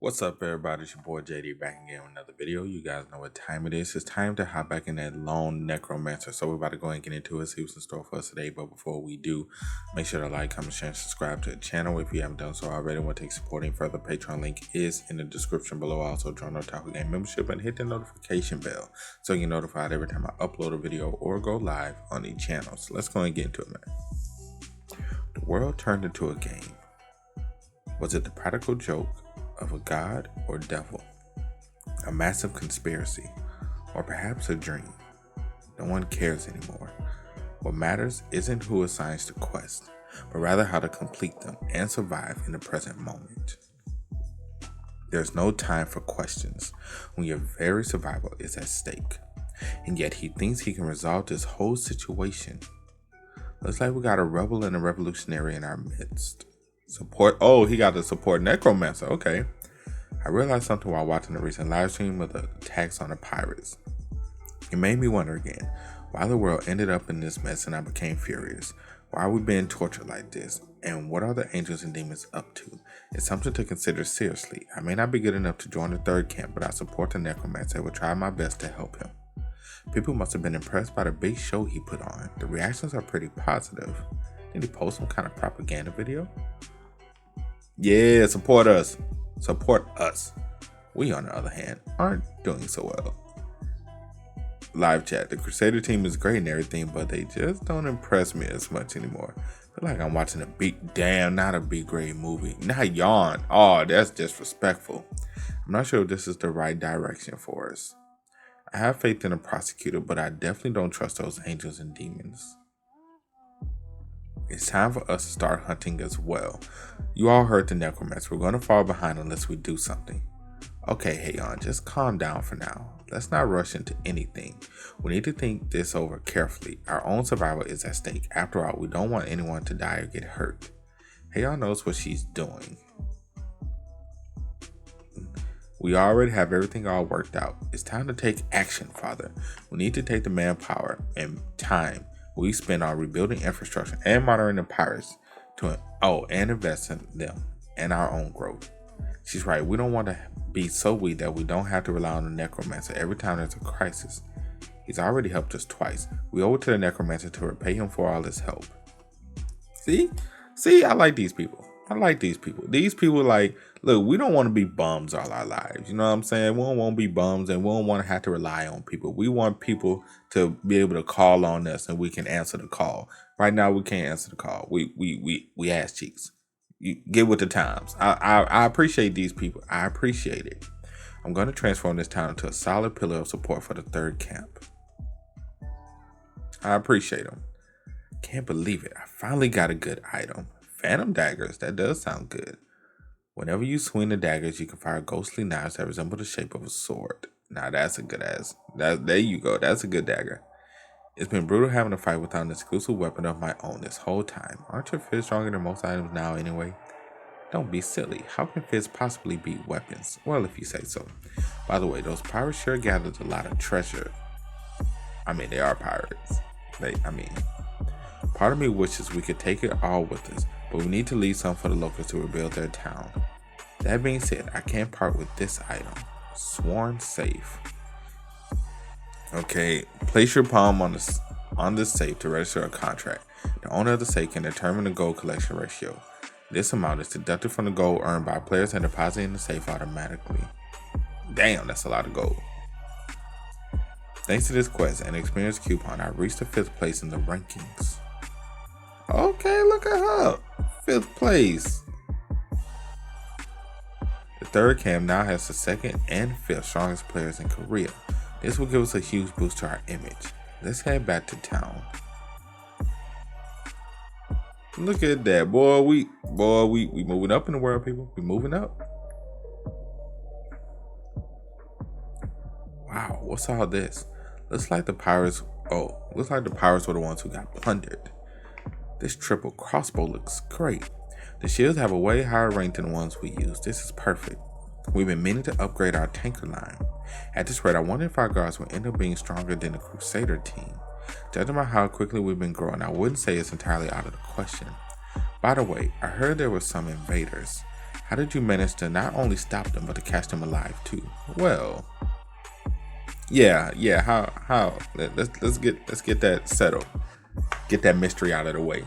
What's up, everybody? It's your boy JD back again with another video. You guys know what time it is. It's time to hop back in that lone Necromancer. So we're about to go and get into it, see what's in store for us today. But before we do, make sure to like, comment, share, and subscribe to the channel if you haven't done so already. Want to take supporting further, Patreon link is in the description below. Also, join the Otaku Game membership and hit the notification bell so you get notified every time I upload a video or go live on the channel. So let's go and get into it, man. The world turned into a game. Was it the practical joke of a god or devil, a massive conspiracy, or perhaps a dream? No one cares anymore. What matters isn't who assigns the quest, but rather how to complete them and survive in the present moment. There's no time for questions when your very survival is at stake, and yet he thinks he can resolve this whole situation. Looks like we got a rebel and a revolutionary in our midst. Support. Oh, he got to support Necromancer. Okay. I realized something while watching the recent live stream of the attacks on the pirates. It made me wonder again why the world ended up in this mess, and I became furious. Why are we being tortured like this? And what are the angels and demons up to? It's something to consider seriously. I may not be good enough to join the third camp, but I support the Necromancer and will try my best to help him. People must have been impressed by the big show he put on. The reactions are pretty positive. Did he post some kind of propaganda video? Yeah, support us. Support us. We, on the other hand, aren't doing so well. Live chat. The Crusader team is great and everything, but they just don't impress me as much anymore. I feel like I'm watching a not a B grade movie. Not yawn. Oh, that's disrespectful. I'm not sure if this is the right direction for us. I have faith in the prosecutor, but I definitely don't trust those angels and demons. It's time for us to start hunting as well. You all heard the Necromancer. We're going to fall behind unless we do something. Okay, Heian, just calm down for now. Let's not rush into anything. We need to think this over carefully. Our own survival is at stake. After all, we don't want anyone to die or get hurt. Heian knows what she's doing. We already have everything all worked out. It's time to take action, Father. We need to take the manpower and time we spend on rebuilding infrastructure and monitoring the pirates and invest in them and our own growth. She's right. We don't want to be so weak that we don't have to rely on the Necromancer every time there's a crisis. He's already helped us twice. We owe it to the Necromancer to repay him for all his help. See, I like these people. These people like, look, we don't want to be bums all our lives. You know what I'm saying? We don't want to be bums, and we don't want to have to rely on people. We want people to be able to call on us, and we can answer the call. Right now, we can't answer the call. We ass cheeks. You get with the times. I appreciate these people. I appreciate it. I'm going to transform this town into a solid pillar of support for the third camp. I appreciate them. Can't believe it. I finally got a good item. Phantom daggers. That does sound good. Whenever you swing the daggers, you can fire ghostly knives that resemble the shape of a sword. Now that's a good ass. There you go. That's a good dagger. It's been brutal having to fight without an exclusive weapon of my own this whole time. Aren't your fists stronger than most items now anyway? Don't be silly. How can fists possibly beat weapons? Well, if you say so. By the way, those pirates sure gathered a lot of treasure. I mean, they are pirates. Part of me wishes we could take it all with us, but we need to leave some for the locals to rebuild their town. That being said, I can't part with this item. Sworn safe. Okay, place your palm on this safe to register a contract. The owner of the safe can determine the gold collection ratio. This amount is deducted from the gold earned by players and deposited in the safe automatically. Damn, that's a lot of gold. Thanks to this quest and experience coupon, I reached the 5th place in the rankings. Okay, look at her. 5th place. The third camp now has the 2nd and 5th strongest players in Korea. This will give us a huge boost to our image. Let's head back to town. Look at that, boy. We moving up in the world, people. We moving up. Wow, what's all this? Looks like the pirates were the ones who got plundered. This triple crossbow looks great. The shields have a way higher rank than the ones we use. This is perfect. We've been meaning to upgrade our tanker line. At this rate, I wonder if our guards will end up being stronger than the Crusader team. Judging by how quickly we've been growing, I wouldn't say it's entirely out of the question. By the way, I heard there were some invaders. How did you manage to not only stop them, but to catch them alive too? Well, yeah. How? Let's get that settled. Get that mystery out of the way.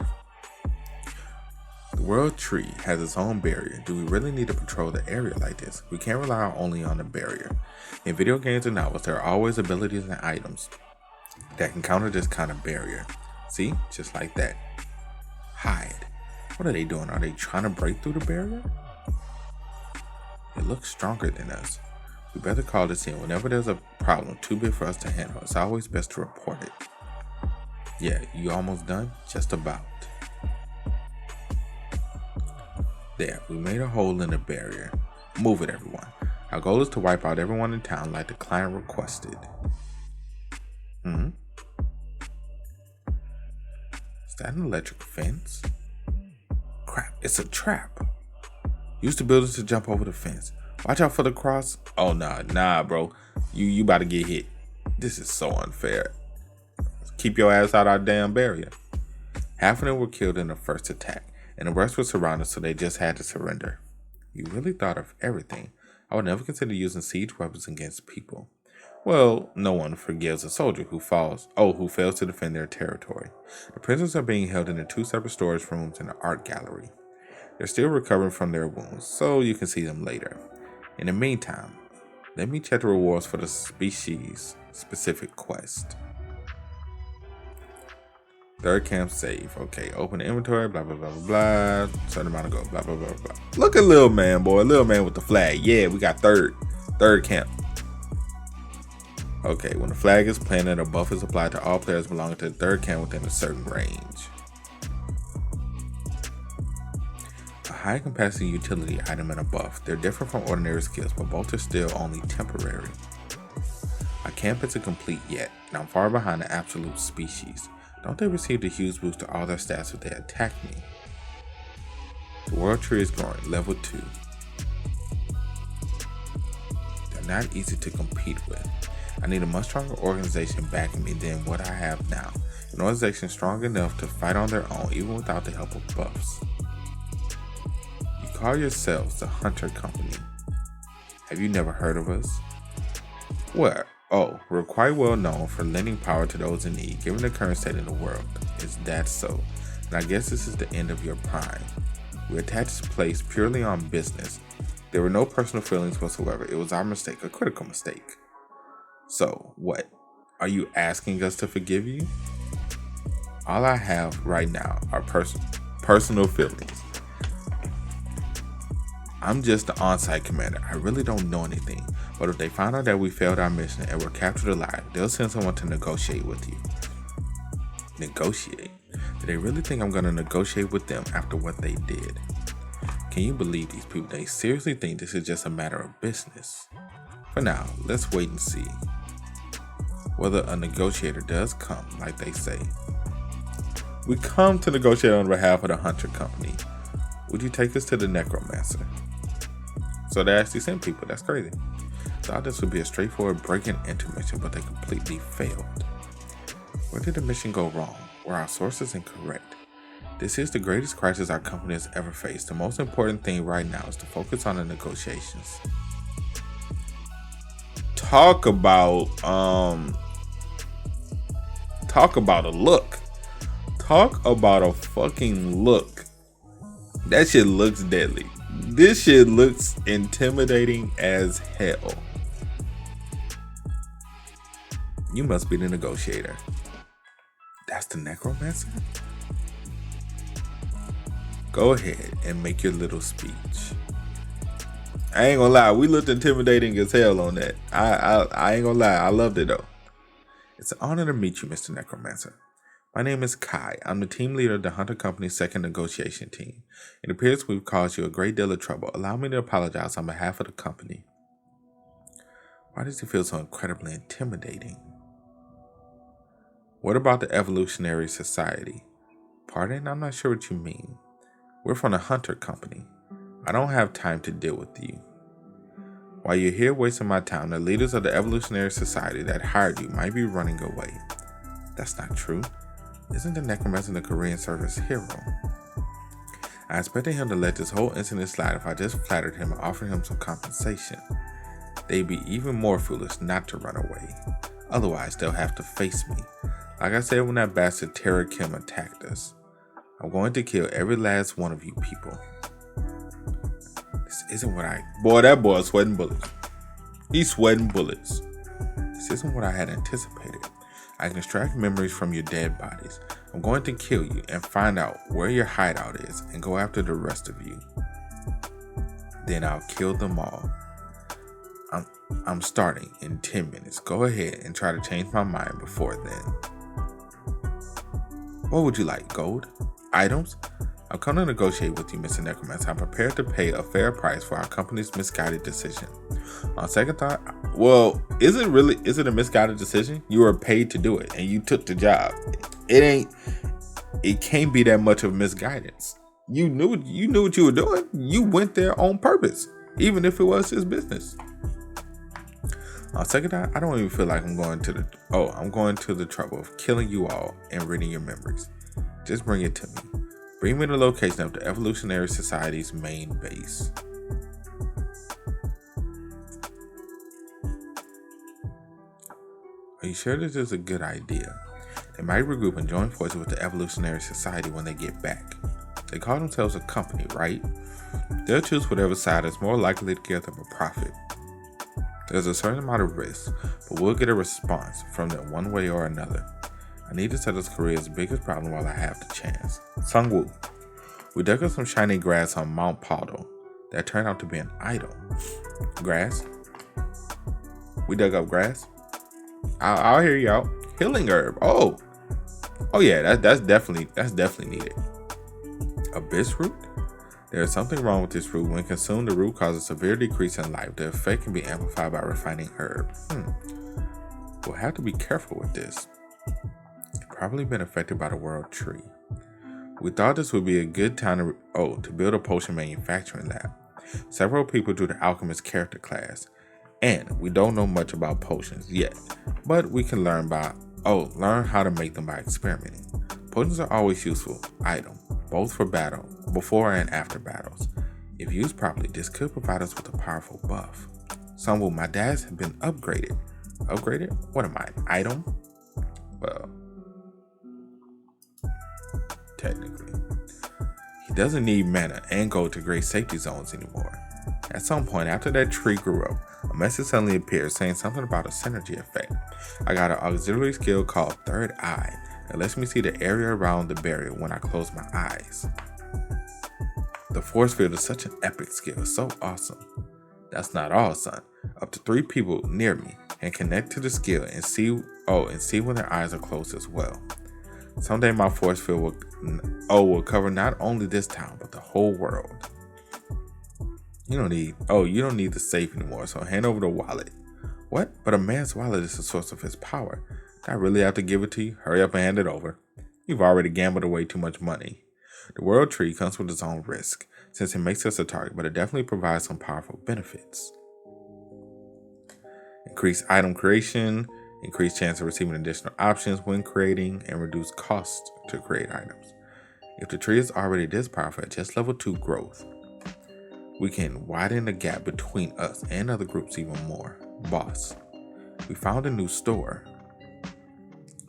The world tree has its own barrier. Do we really need to patrol the area like this? We can't rely only on the barrier. In video games and novels, there are always abilities and items that can counter this kind of barrier. See? Just like that. Hide. What are they doing? Are they trying to break through the barrier? It looks stronger than us. We better call this in. Whenever there's a problem too big for us to handle, it's always best to report it. Yeah, you almost done? Just about. There, we made a hole in the barrier. Move it, everyone. Our goal is to wipe out everyone in town like the client requested. Is that an electric fence? Crap, it's a trap. Use the buildings to jump over the fence. Watch out for the cross. Oh, nah, bro. You about to get hit. This is so unfair. Keep your ass out our damn barrier. Half of them were killed in the first attack, and the rest were surrounded, so they just had to surrender. You really thought of everything. I would never consider using siege weapons against people. Well, no one forgives a soldier who fails to defend their territory. The prisoners are being held in the 2 separate storage rooms in the art gallery. They're still recovering from their wounds, so you can see them later. In the meantime, let me check the rewards for the species-specific quest. 3rd camp save. Okay, open the inventory, blah, blah, blah, blah, blah. Certain amount of gold, blah, blah, blah, blah. Look at little man, boy. Little man with the flag. Yeah, we got third camp. Okay, when the flag is planted, a buff is applied to all players belonging to the 3rd camp within a certain range. A high capacity utility item and a buff. They're different from ordinary skills, but both are still only temporary. My camp isn't complete yet, and I'm far behind the absolute species. Don't they receive a huge boost to all their stats if they attack me? The world tree is growing, level 2. They're not easy to compete with. I need a much stronger organization backing me than what I have now. An organization strong enough to fight on their own even without the help of buffs. You call yourselves the Hunter Company. Have you never heard of us? Well, we're quite well known for lending power to those in need, given the current state of the world. Is that so? And I guess this is the end of your prime. We attached this place purely on business. There were no personal feelings whatsoever. It was our mistake, a critical mistake. So, what? Are you asking us to forgive you? All I have right now are personal feelings. I'm just the on-site commander. I really don't know anything. But if they find out that we failed our mission and were captured alive, they'll send someone to negotiate with you. Negotiate? Do they really think I'm going to negotiate with them after what they did? Can you believe these people? They seriously think this is just a matter of business. For now, let's wait and see whether a negotiator does come, like they say. We come to negotiate on behalf of the Hunter Company. Would you take us to the Necromancer? So they actually sent people. That's crazy. Thought this would be a straightforward break-and enter mission, but they completely failed. Where did the mission go wrong? Were our sources incorrect? This is the greatest crisis our company has ever faced. The most important thing right now is to focus on the negotiations. Talk about a look. Talk about a fucking look. That shit looks deadly. This shit looks intimidating as hell. You must be the negotiator. That's the Necromancer? Go ahead and make your little speech. I ain't gonna lie, we looked intimidating as hell on that. I ain't gonna lie, I loved it though. It's an honor to meet you, Mr. Necromancer. My name is Kai. I'm the team leader of the Hunter Company's second negotiation team. It appears we've caused you a great deal of trouble. Allow me to apologize on behalf of the company. Why does it feel so incredibly intimidating? What about the Evolutionary Society? Pardon? I'm not sure what you mean. We're from the Hunter Company. I don't have time to deal with you. While you're here wasting my time, the leaders of the Evolutionary Society that hired you might be running away. That's not true. Isn't the Necromancer the Korean service hero? I expected him to let this whole incident slide if I just flattered him and offered him some compensation. They'd be even more foolish not to run away. Otherwise, they'll have to face me. Like I said when that bastard Terror Kim attacked us. I'm going to kill every last one of you people. This isn't what Boy, that boy's sweating bullets. He's sweating bullets. This isn't what I had anticipated. I can extract memories from your dead bodies. I'm going to kill you and find out where your hideout is and go after the rest of you. Then I'll kill them all. I'm starting in 10 minutes. Go ahead and try to change my mind before then. What would you like? Gold? Items? I've come to negotiate with you, Mr. Necromancer. I'm prepared to pay a fair price for our company's misguided decision. On second thought, well, is it a misguided decision? You were paid to do it and you took the job. It can't be that much of misguidance. You knew what you were doing. You went there on purpose, even if it was his business. On second thought, I don't even feel like I'm going to the trouble of killing you all and reading your memories. Just bring it to me. Bring me the location of the Evolutionary Society's main base. Are you sure this is a good idea? They might regroup and join forces with the Evolutionary Society when they get back. They call themselves a company, right? They'll choose whatever side is more likely to give them a profit. There's a certain amount of risk, but we'll get a response from them one way or another. I need to settle Korea's biggest problem while I have the chance. Seongwu. We dug up some shiny grass on Mount Pado that turned out to be an item. Grass? We dug up grass? I'll hear you out. Healing herb. Oh yeah, that's definitely needed. Abyss root? There is something wrong with this root. When consumed, the root causes a severe decrease in life. The effect can be amplified by refining herb. We'll have to be careful with this. Probably been affected by the world tree. We thought this would be a good time to build a potion manufacturing lab. Several people do the alchemist character class, and we don't know much about potions yet, but we can learn how to make them by experimenting. Potions are always useful item, both for battle, before and after battles. If used properly, this could provide us with a powerful buff. Seongwu, my dads have been upgraded. Upgraded? What am I, an item? Well, technically. He doesn't need mana and go to great safety zones anymore. At some point after that tree grew up, a message suddenly appeared saying something about a synergy effect. I got an auxiliary skill called Third Eye that lets me see the area around the barrier when I close my eyes. The force field is such an epic skill, so awesome. That's not all, son. Up to 3 people near me can connect to the skill and see when their eyes are closed as well. Someday my force field will cover not only this town but the whole world. You don't need the safe anymore, so hand over the wallet. What? But a man's wallet is the source of his power. Do I really have to give it to you? Hurry up and hand it over. You've already gambled away too much money. The world tree comes with its own risk, since it makes us a target, but it definitely provides some powerful benefits. Increased item creation, increased chance of receiving additional options when creating, and reduced cost to create items. If the tree is already this powerful at just level 2 growth, we can widen the gap between us and other groups even more. Boss, we found a new store,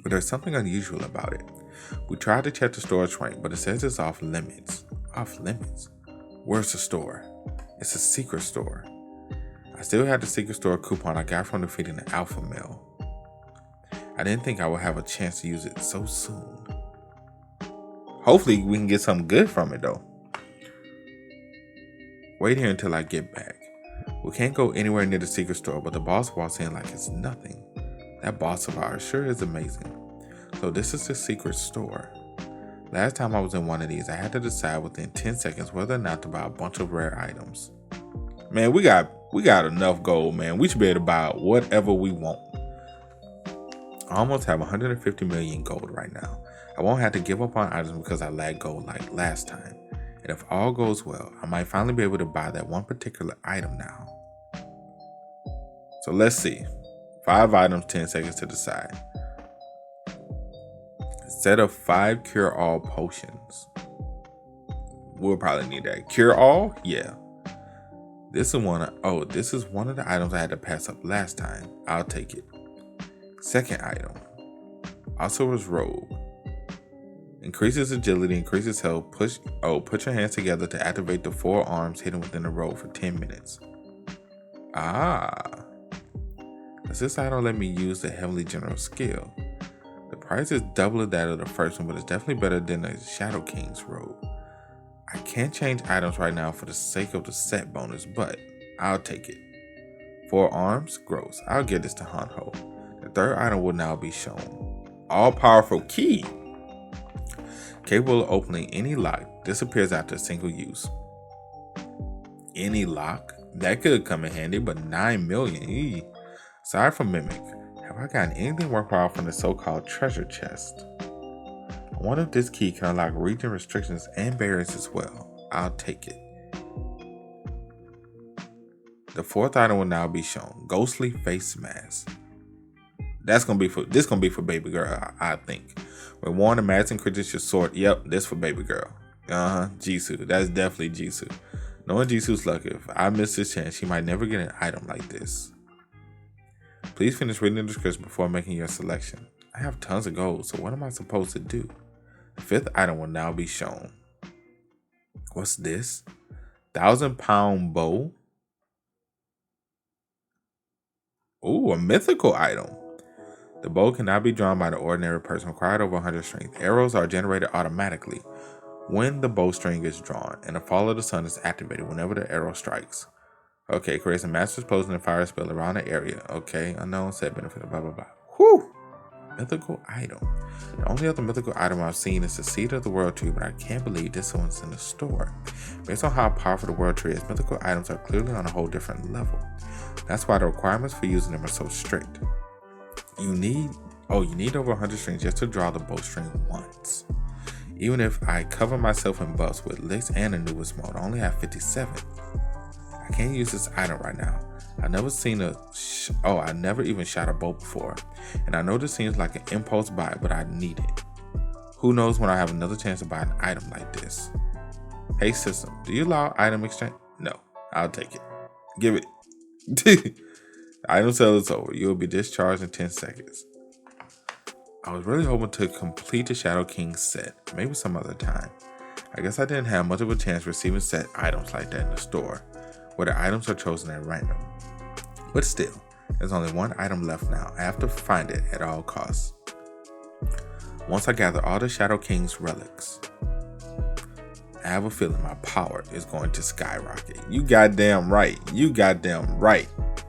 but there's something unusual about it. We tried to check the storage rank, but it says it's off limits. Off limits? Where's the store? It's a secret store. I still had the secret store coupon I got from defeating the alpha male. I didn't think I would have a chance to use it so soon. Hopefully we can get something good from it though. Wait here until I get back. We can't go anywhere near the secret store, but the boss walks in like it's nothing. That boss of ours sure is amazing. So this is the secret store. Last time I was in one of these, I had to decide within 10 seconds whether or not to buy a bunch of rare items. Man, we got enough gold, man. We should be able to buy whatever we want. I almost have 150 million gold right now. I won't have to give up on items because I lacked gold like last time. And if all goes well, I might finally be able to buy that one particular item now. So let's see. 5 items, 10 seconds to decide. Set of 5 cure-all potions. We'll probably need that. Cure all? Yeah. This is one of the items I had to pass up last time. I'll take it. Second item. Sorcerer's Robe. Increases agility, increases health. Put your hands together to activate the 4 arms hidden within the robe for 10 minutes. Does this item let me use the Heavenly General skill? The price is double that of the first one, but it's definitely better than the Shadow King's robe. I can't change items right now for the sake of the set bonus, but I'll take it. 4 arms? Gross. I'll give this to Hanho. The third item will now be shown. All-powerful key. Capable of opening any lock. Disappears after a single use. Any lock? That could come in handy, but 9 million. Eee. Sorry for Mimic. Have I gotten anything worthwhile from the so-called treasure chest? I wonder if this key can unlock region restrictions and barriers as well. I'll take it. The fourth item will now be shown. Ghostly face mask. This gonna be for baby girl, I think. When worn, the mask increases your sword. Yep, this for baby girl. Jisoo. That's definitely Jisoo. Knowing Jisoo's luck, if I miss this chance, she might never get an item like this. Please finish reading the description before making your selection. I have tons of gold, so what am I supposed to do? The fifth item will now be shown. What's this? 1,000-pound bow? Ooh, a mythical item. The bow cannot be drawn by the ordinary person, required over 100 strength. Arrows are generated automatically when the bowstring is drawn, and the fall of the sun is activated whenever the arrow strikes. Okay, creates a master explosion and fire spell around the area. Okay, unknown set benefit, blah, blah, blah. Whew! Mythical item. The only other mythical item I've seen is the Seed of the World Tree, but I can't believe this one's in the store. Based on how powerful the World Tree is, mythical items are clearly on a whole different level. That's why the requirements for using them are so strict. You need over 100 strings just to draw the bowstring once. Even if I cover myself in buffs with licks and Anubis mode, I only have 57. I can't use this item right now. I've never seen I never even shot a bow before. And I know this seems like an impulse buy, but I need it. Who knows when I have another chance to buy an item like this. Hey system, do you allow item exchange? No, I'll take it. Give it. The item sale is over. You'll be discharged in 10 seconds. I was really hoping to complete the Shadow King set, maybe some other time. I guess I didn't have much of a chance receiving set items like that in the store, where the items are chosen at random. But still, there's only one item left now. I have to find it at all costs. Once I gather all the Shadow King's relics, I have a feeling my power is going to skyrocket. You goddamn right.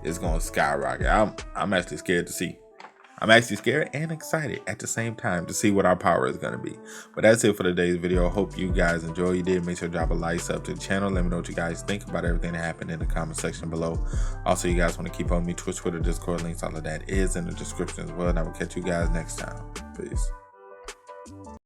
It's going to skyrocket. I'm actually scared to see. I'm actually scared and excited at the same time to see what our power is going to be. But that's it for today's video. Hope you guys enjoy. You did, make sure to drop a like, sub to the channel. Let me know what you guys think about everything that happened in the comment section below. Also, you guys want to keep on me, Twitch, Twitter, Discord, links, all of that is in the description as well. And I will catch you guys next time. Peace.